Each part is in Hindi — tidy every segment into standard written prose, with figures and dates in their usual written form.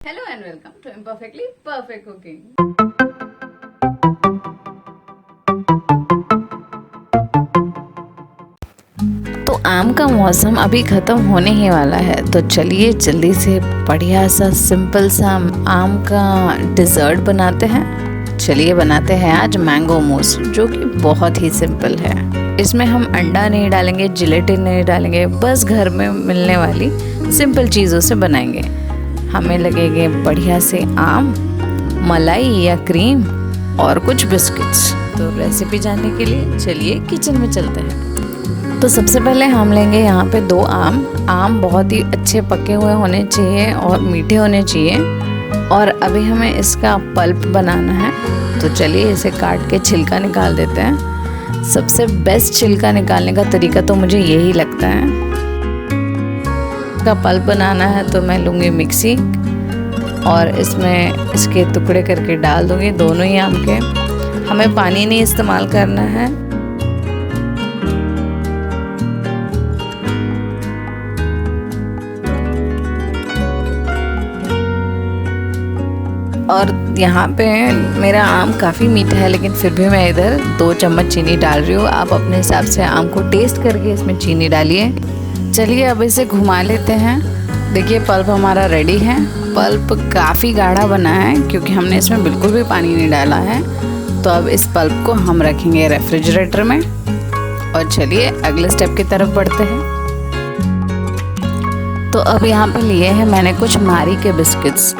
Hello and welcome to Imperfectly Perfect Cooking. तो आम का मौसम अभी ख़त्म होने ही वाला है, तो चलिए जल्दी से बढ़िया सा सिंपल सा आम का डिज़र्ट बनाते हैं। चलिए बनाते हैं आज मैंगो मूस, जो कि बहुत ही सिंपल है। इसमें हम अंडा नहीं डालेंगे, जिलेटिन नहीं डालेंगे, बस घर में मिलने वाली सिंपल चीज़ों से बनाएंगे। हमें लगेंगे बढ़िया से आम, मलाई या क्रीम और कुछ बिस्किट्स। तो रेसिपी जानने के लिए चलिए किचन में चलते हैं। तो सबसे पहले हम लेंगे यहाँ पे 2 आम बहुत ही अच्छे पके हुए होने चाहिए और मीठे होने चाहिए। और अभी हमें इसका पल्प बनाना है, तो चलिए इसे काट के छिलका निकाल देते हैं। सबसे बेस्ट छिलका निकालने का तरीका तो मुझे यही लगता है। का पल्प बनाना है तो मैं लूँगी मिक्सी और इसमें इसके टुकड़े करके डाल दूँगी दोनों ही आम के। हमें पानी नहीं इस्तेमाल करना है। और यहाँ पे मेरा आम काफ़ी मीठा है, लेकिन फिर भी मैं इधर 2 चम्मच चीनी डाल रही हूँ। आप अपने हिसाब से आम को टेस्ट करके इसमें चीनी डालिए। चलिए अब इसे घुमा लेते हैं। देखिए पल्प हमारा रेडी है। पल्प काफ़ी गाढ़ा बना है क्योंकि हमने इसमें बिल्कुल भी पानी नहीं डाला है। तो अब इस पल्प को हम रखेंगे रेफ्रिजरेटर में। और चलिए अगले स्टेप की तरफ बढ़ते हैं। तो अब यहाँ पे लिए हैं मैंने कुछ मारी के बिस्किट्स।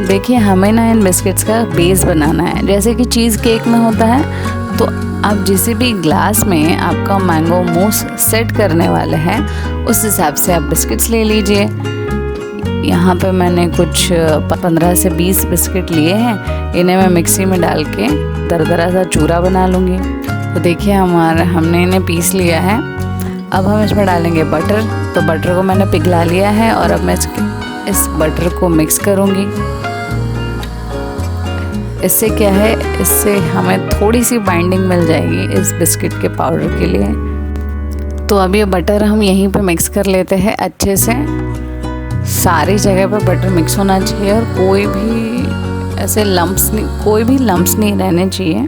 देखिए हमें ना इन बिस्किट्स का बेस बनाना है, जैसे कि चीज़ केक में होता है। तो आप जिस भी ग्लास में आपका मैंगो मूस सेट करने वाले हैं, उस हिसाब से आप बिस्किट्स ले लीजिए। यहाँ पे मैंने कुछ 15 से 20 बिस्किट लिए हैं। इन्हें मैं मिक्सी में डाल के दरदरा सा चूरा बना लूँगी। तो देखिए हमने इन्हें पीस लिया है। अब हम इसमें डालेंगे बटर। तो बटर को मैंने पिघला लिया है और अब मैं इस बटर को मिक्स करूँगी। इससे क्या है, इससे हमें थोड़ी सी बाइंडिंग मिल जाएगी इस बिस्किट के पाउडर के लिए। तो अब ये बटर हम यहीं पे मिक्स कर लेते हैं अच्छे से। सारी जगह पे बटर मिक्स होना चाहिए और कोई भी लम्प्स नहीं रहने चाहिए।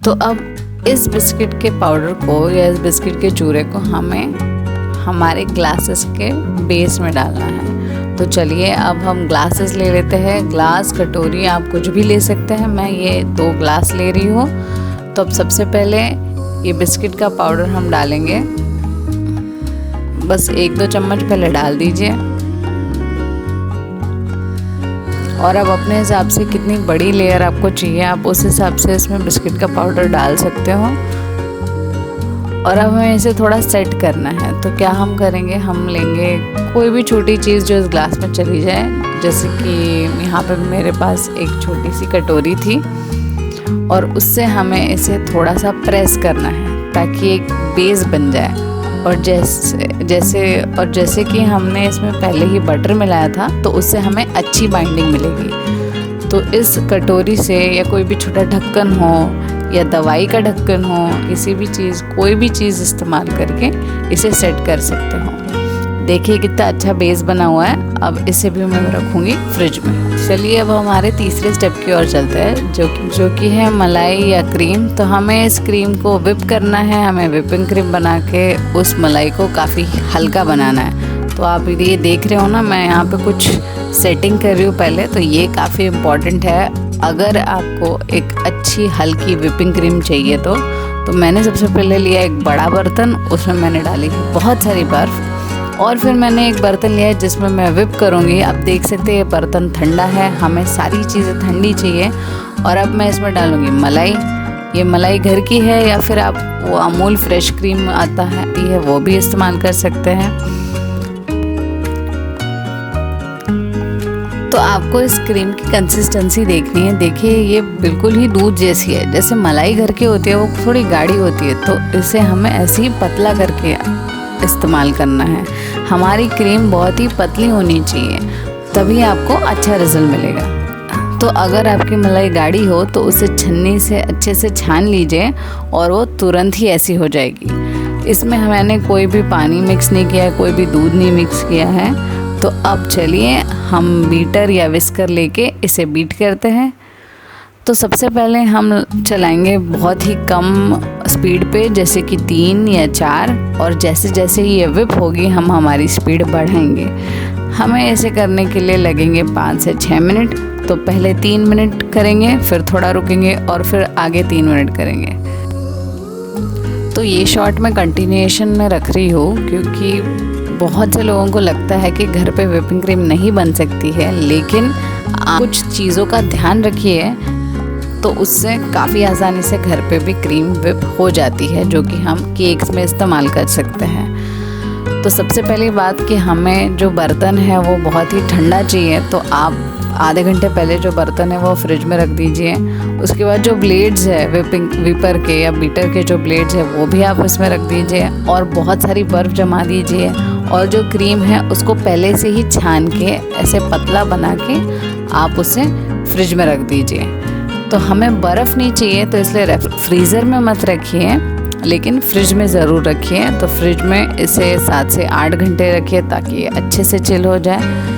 तो अब इस बिस्किट के पाउडर को या इस बिस्किट के चूरे को हमें हमारे ग्लासेस के बेस में डालना है। तो चलिए अब हम ग्लासेस ले लेते हैं। ग्लास, कटोरी, आप कुछ भी ले सकते हैं। मैं ये 2 ग्लास ले रही हूँ। तो अब सबसे पहले ये बिस्किट का पाउडर हम डालेंगे। बस 1-2 चम्मच पहले डाल दीजिए। और अब अपने हिसाब से कितनी बड़ी लेयर आपको चाहिए, आप उस हिसाब से इसमें बिस्किट का पाउडर डाल सकते हो। और अब हमें इसे थोड़ा सेट करना है। तो क्या हम करेंगे, हम लेंगे कोई भी छोटी चीज़ जो इस ग्लास में चली जाए। जैसे कि यहाँ पे मेरे पास एक छोटी सी कटोरी थी और उससे हमें इसे थोड़ा सा प्रेस करना है ताकि एक बेस बन जाए। और जैसे कि हमने इसमें पहले ही बटर मिलाया था, तो उससे हमें अच्छी बाइंडिंग मिलेगी। तो इस कटोरी से या कोई भी छोटा ढक्कन हो या दवाई का ढक्कन हो, कोई भी चीज़ इस्तेमाल करके इसे सेट कर सकते हो। देखिए कितना अच्छा बेस बना हुआ है। अब इसे भी मैं रखूँगी फ्रिज में। चलिए अब हमारे तीसरे स्टेप की ओर चलते हैं, जो कि है मलाई या क्रीम। तो हमें इस क्रीम को विप करना है। हमें विपिंग क्रीम बना के उस मलाई को काफ़ी हल्का बनाना है। तो आप ये देख रहे हो ना, मैं यहाँ पे कुछ सेटिंग कर रही हूँ पहले। तो ये काफ़ी इम्पॉर्टेंट है। अगर आपको एक अच्छी हल्की विपिंग क्रीम चाहिए तो मैंने सबसे पहले लिया एक बड़ा बर्तन, उसमें मैंने डाली बहुत सारी बर्फ़। और फिर मैंने एक बर्तन लिया है जिसमें मैं विप करूँगी। आप देख सकते हैं ये बर्तन ठंडा है, हमें सारी चीज़ें ठंडी चाहिए। और अब मैं इसमें डालूँगी मलाई। ये मलाई घर की है या फिर आप वो अमूल फ्रेश क्रीम आता है वो भी इस्तेमाल कर सकते हैं। तो आपको इस क्रीम की कंसिस्टेंसी देखनी है। देखिए ये बिल्कुल ही दूध जैसी है। जैसे मलाई घर की होती है वो थोड़ी गाढ़ी होती है, तो इसे हमें ऐसे ही पतला करके इस्तेमाल करना है। हमारी क्रीम बहुत ही पतली होनी चाहिए, तभी आपको अच्छा रिजल्ट मिलेगा। तो अगर आपकी मलाई गाढ़ी हो तो उसे छन्नी से अच्छे से छान लीजिए और वो तुरंत ही ऐसी हो जाएगी। इसमें मैंने कोई भी पानी मिक्स नहीं किया है, कोई भी दूध नहीं मिक्स किया है। तो अब चलिए हम बीटर या विस्कर लेके इसे बीट करते हैं। तो सबसे पहले हम चलाएंगे बहुत ही कम स्पीड पे, जैसे कि 3 या 4, और जैसे जैसे ये विप होगी हम हमारी स्पीड बढ़ाएंगे। हमें ऐसे करने के लिए लगेंगे 5 से 6 मिनट। तो पहले 3 मिनट करेंगे, फिर थोड़ा रुकेंगे और फिर आगे 3 मिनट करेंगे। तो ये शॉट मैं कंटिन्यूएशन में रख रही हूँ क्योंकि बहुत से लोगों को लगता है कि घर पे व्हिपिंग क्रीम नहीं बन सकती है, लेकिन आप कुछ चीज़ों का ध्यान रखिए तो उससे काफ़ी आसानी से घर पे भी क्रीम व्हिप हो जाती है, जो कि हम केक्स में इस्तेमाल कर सकते हैं। तो सबसे पहली बात कि हमें जो बर्तन है वो बहुत ही ठंडा चाहिए। तो आप आधे घंटे पहले जो बर्तन है वो फ्रिज में रख दीजिए। उसके बाद जो ब्लेड्स है विपर के या बीटर के जो ब्लेड्स है वो भी आप उसमें रख दीजिए और बहुत सारी बर्फ़ जमा दीजिए। और जो क्रीम है उसको पहले से ही छान के ऐसे पतला बना के आप उसे फ्रिज में रख दीजिए। तो हमें बर्फ़ नहीं चाहिए, तो इसलिए फ्रीज़र में मत रखिए, लेकिन फ्रिज में ज़रूर रखिए। तो फ्रिज में इसे 7 से 8 घंटे रखिए ताकि ये अच्छे से चिल हो जाए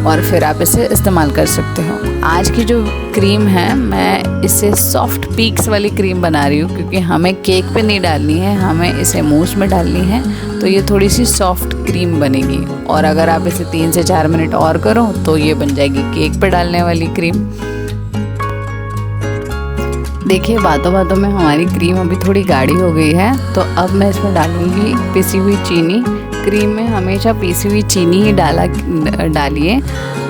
और फिर आप इसे इस्तेमाल कर सकते हो। आज की जो क्रीम है मैं इसे सॉफ्ट पीक्स वाली क्रीम बना रही हूँ क्योंकि हमें केक पे नहीं डालनी है, हमें इसे मूस में डालनी है। तो ये थोड़ी सी सॉफ्ट क्रीम बनेगी और अगर आप इसे 3 से 4 मिनट और करो तो ये बन जाएगी केक पे डालने वाली क्रीम। देखिए बातों बातों में हमारी क्रीम अभी थोड़ी गाढ़ी हो गई है। तो अब मैं इसमें डालूँगी पिसी हुई चीनी। क्रीम में हमेशा पिसी हुई चीनी ही डालिए।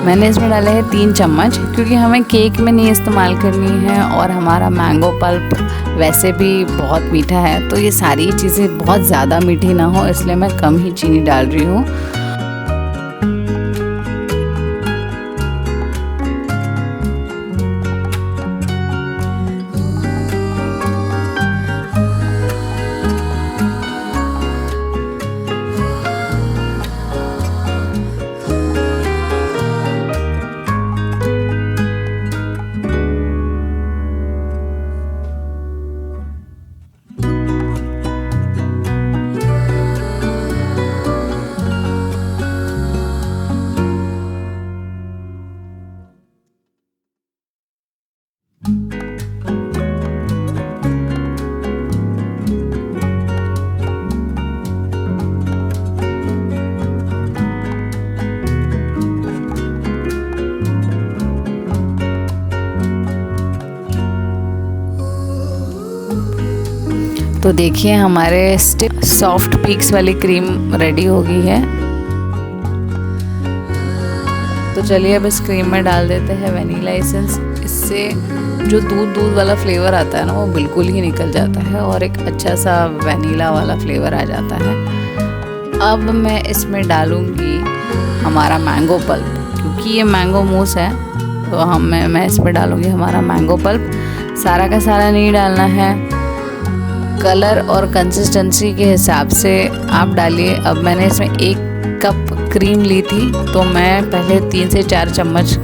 मैंने इसमें डाला है 3 चम्मच क्योंकि हमें केक में नहीं इस्तेमाल करनी है और हमारा मैंगो पल्प वैसे भी बहुत मीठा है। तो ये सारी चीज़ें बहुत ज़्यादा मीठी ना हो, इसलिए मैं कम ही चीनी डाल रही हूँ। तो देखिए हमारे स्टिप सॉफ्ट पीक्स वाली क्रीम रेडी हो गई है। तो चलिए अब इस क्रीम में डाल देते हैं वनीला एसेंस। इससे जो दूध वाला फ्लेवर आता है ना वो बिल्कुल ही निकल जाता है और एक अच्छा सा वनीला वाला फ्लेवर आ जाता है। अब मैं इसमें डालूँगी हमारा मैंगो पल्प, क्योंकि ये मैंगो मूस है तो मैं इसमें डालूँगी हमारा मैंगो पल्प। सारा का सारा नहीं डालना है, कलर और कंसिस्टेंसी के हिसाब से आप डालिए। अब मैंने इसमें 1 कप क्रीम ली थी तो मैं पहले 3 से 4 चम्मच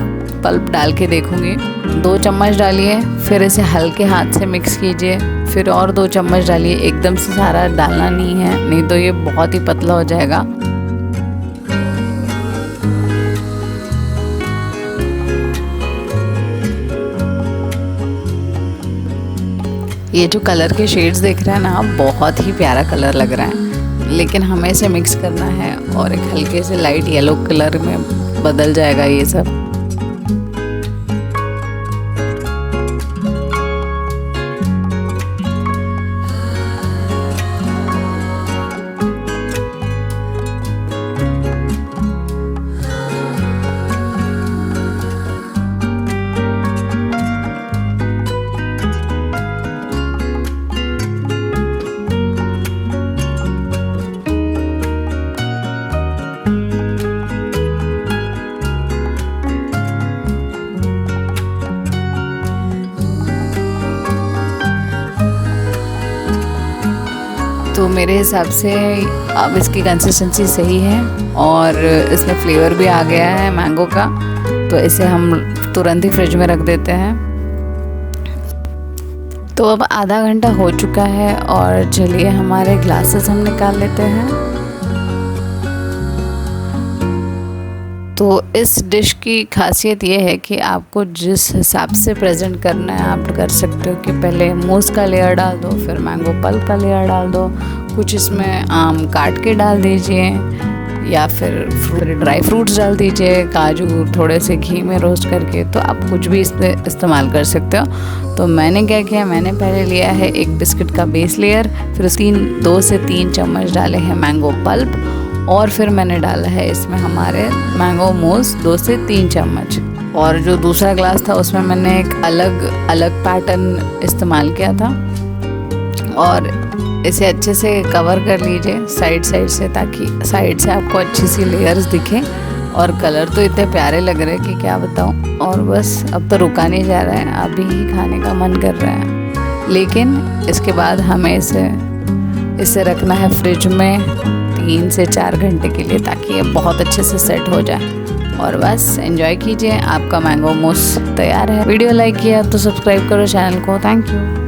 पल्प डाल के देखूँगी। 2 चम्मच डालिए, फिर इसे हल्के हाथ से मिक्स कीजिए, फिर और 2 चम्मच डालिए। एकदम से सारा डालना नहीं है, नहीं तो ये बहुत ही पतला हो जाएगा। ये जो कलर के शेड्स देख रहे हैं ना, बहुत ही प्यारा कलर लग रहा है, लेकिन हमें इसे मिक्स करना है और एक हल्के से लाइट येलो कलर में बदल जाएगा ये सब। तो मेरे हिसाब से अब इसकी कंसिस्टेंसी सही है और इसमें फ्लेवर भी आ गया है मैंगो का। तो इसे हम तुरंत ही फ्रिज में रख देते हैं। तो अब आधा घंटा हो चुका है और चलिए हमारे ग्लासेस हम निकाल लेते हैं। तो इस डिश की खासियत ये है कि आपको जिस हिसाब से प्रेजेंट करना है आप कर सकते हो कि पहले मूस का लेयर डाल दो, फिर मैंगो पल्प का लेयर डाल दो, कुछ इसमें आम काट के डाल दीजिए या फिर ड्राई फ्रूट्स डाल दीजिए, काजू थोड़े से घी में रोस्ट करके, तो आप कुछ भी इसमें इस्तेमाल कर सकते हो। तो मैंने क्या किया, मैंने पहले लिया है एक बिस्किट का बेस लेयर, फिर 2 से 3 चम्मच डाले हैं मैंगो पल्प और फिर मैंने डाला है इसमें हमारे मैंगो मूस 2 से 3 चम्मच। और जो दूसरा ग्लास था उसमें मैंने एक अलग पैटर्न इस्तेमाल किया था और इसे अच्छे से कवर कर लीजिए साइड से, ताकि साइड से आपको अच्छी सी लेयर्स दिखें। और कलर तो इतने प्यारे लग रहे हैं कि क्या बताऊं। और बस अब तो रुका नहीं जा रहा है, अभी ही खाने का मन कर रहा है। लेकिन इसके बाद हमें इसे रखना है फ्रिज में 3 से 4 घंटे के लिए, ताकि ये बहुत अच्छे से सेट हो जाए। और बस एंजॉय कीजिए, आपका मैंगो मूस तैयार है। वीडियो लाइक किया तो सब्सक्राइब करो चैनल को। Thank you.